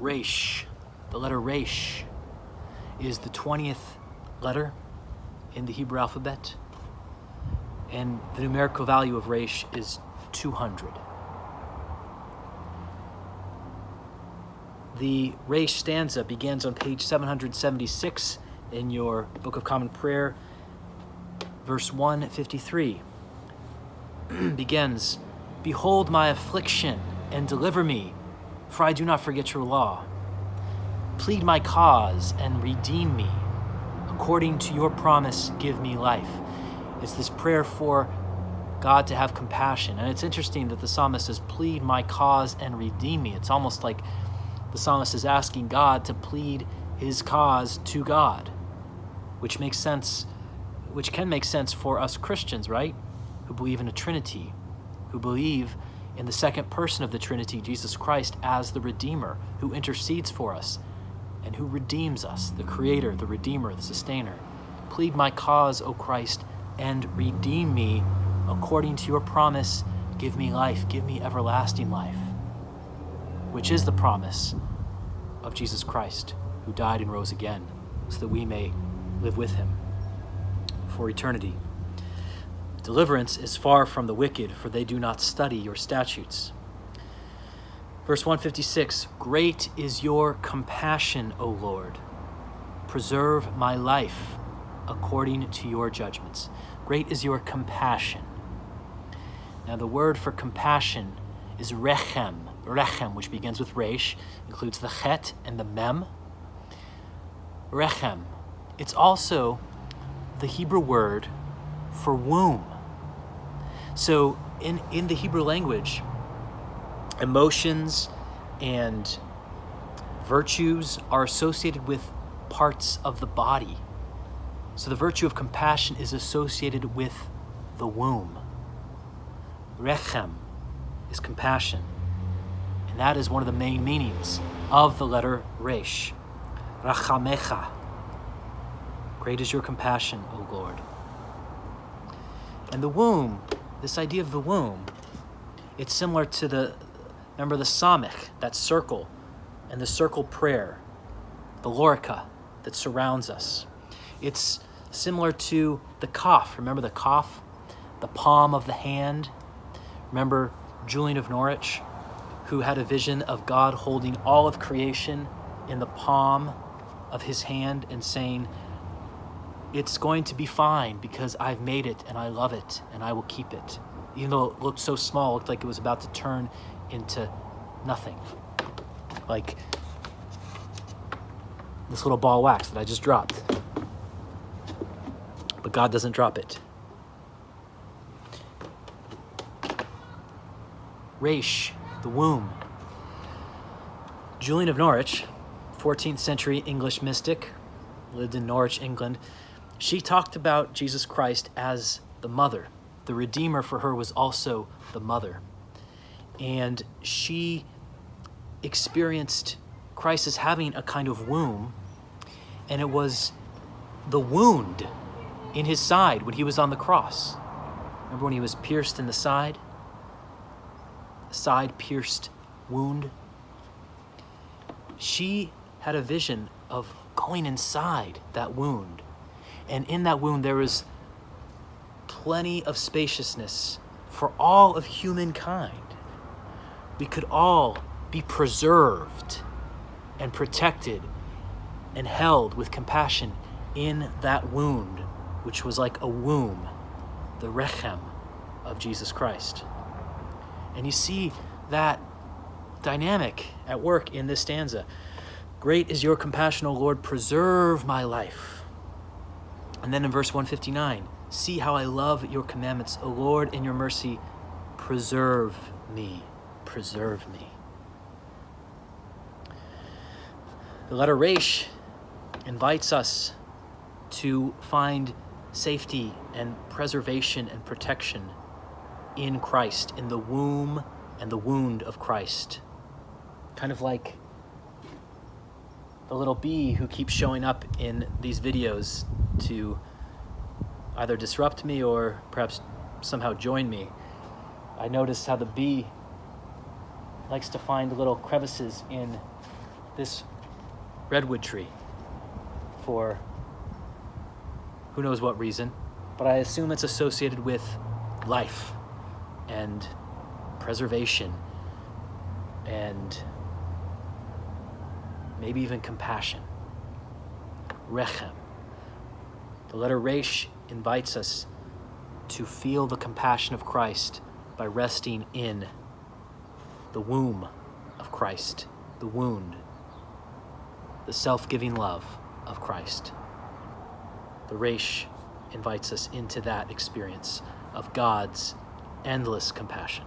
Reish. The letter Reish is the 20th letter in the Hebrew alphabet, and the numerical value of Reish is 200. The Reish stanza begins on page 776 in your Book of Common Prayer, verse 153. Begins, "Behold my affliction, and deliver me, for I do not forget your law. Plead my cause, and redeem me. According to your promise, give me life." It's this prayer for God to have compassion. And it's interesting that the psalmist says, "Plead my cause and redeem me." It's almost like the psalmist is asking God to plead his cause to God, which makes sense, which can make sense for us Christians, right? Who believe in a Trinity, who believe in the second person of the Trinity, Jesus Christ, as the Redeemer, who intercedes for us and who redeems us, the Creator, the Redeemer, the Sustainer. Plead my cause, O Christ, and redeem me. According to your promise, give me life, give me everlasting life, which is the promise of Jesus Christ, who died and rose again, so that we may live with him for eternity. Deliverance is far from the wicked, for they do not study your statutes. Verse 156, "Great is your compassion, O Lord. Preserve my life according to your judgments." Great is your compassion. Now the word for compassion is rechem, which begins with resh, includes the chet and the mem. Rechem. It's also the Hebrew word for womb. So in the Hebrew language, emotions and virtues are associated with parts of the body. So the virtue of compassion is associated with the womb. Rechem is compassion. And that is one of the main meanings of the letter Resh. Rachamecha. Great is your compassion, O Lord. And the womb, this idea of the womb, it's similar to remember the samech, that circle, and the circle prayer, the lorica that surrounds us. It's similar to the kaf. Remember the kaf? The palm of the hand. Remember Julian of Norwich, who had a vision of God holding all of creation in the palm of his hand and saying, "It's going to be fine because I've made it and I love it and I will keep it." Even though it looked so small, it looked like it was about to turn into nothing. Like this little ball of wax that I just dropped. But God doesn't drop it. Reish, the womb. Julian of Norwich, 14th century English mystic, lived in Norwich, England. She talked about Jesus Christ as the mother. The Redeemer for her was also the mother. And she experienced Christ as having a kind of womb, and it was the wound in his side when he was on the cross. Remember when he was pierced in the side? Side pierced wound. She had a vision of going inside that wound. And in that wound there was plenty of spaciousness for all of humankind. We could all be preserved and protected and held with compassion in that wound, which was like a womb, the rechem of Jesus Christ. And you see that dynamic at work in this stanza. Great is your compassion, O Lord, preserve my life. And then in verse 159, see how I love your commandments, O Lord, in your mercy, preserve me, preserve me. The letter Reish invites us to find safety and preservation and protection in Christ, in the womb and the wound of Christ. Kind of like the little bee who keeps showing up in these videos to either disrupt me or perhaps somehow join me. I noticed how the bee likes to find little crevices in this redwood tree for who knows what reason, but I assume it's associated with life and preservation and maybe even compassion. Rechem. The letter Reish invites us to feel the compassion of Christ by resting in the womb of Christ, the wound, the self-giving love of Christ. The Reish invites us into that experience of God's endless compassion.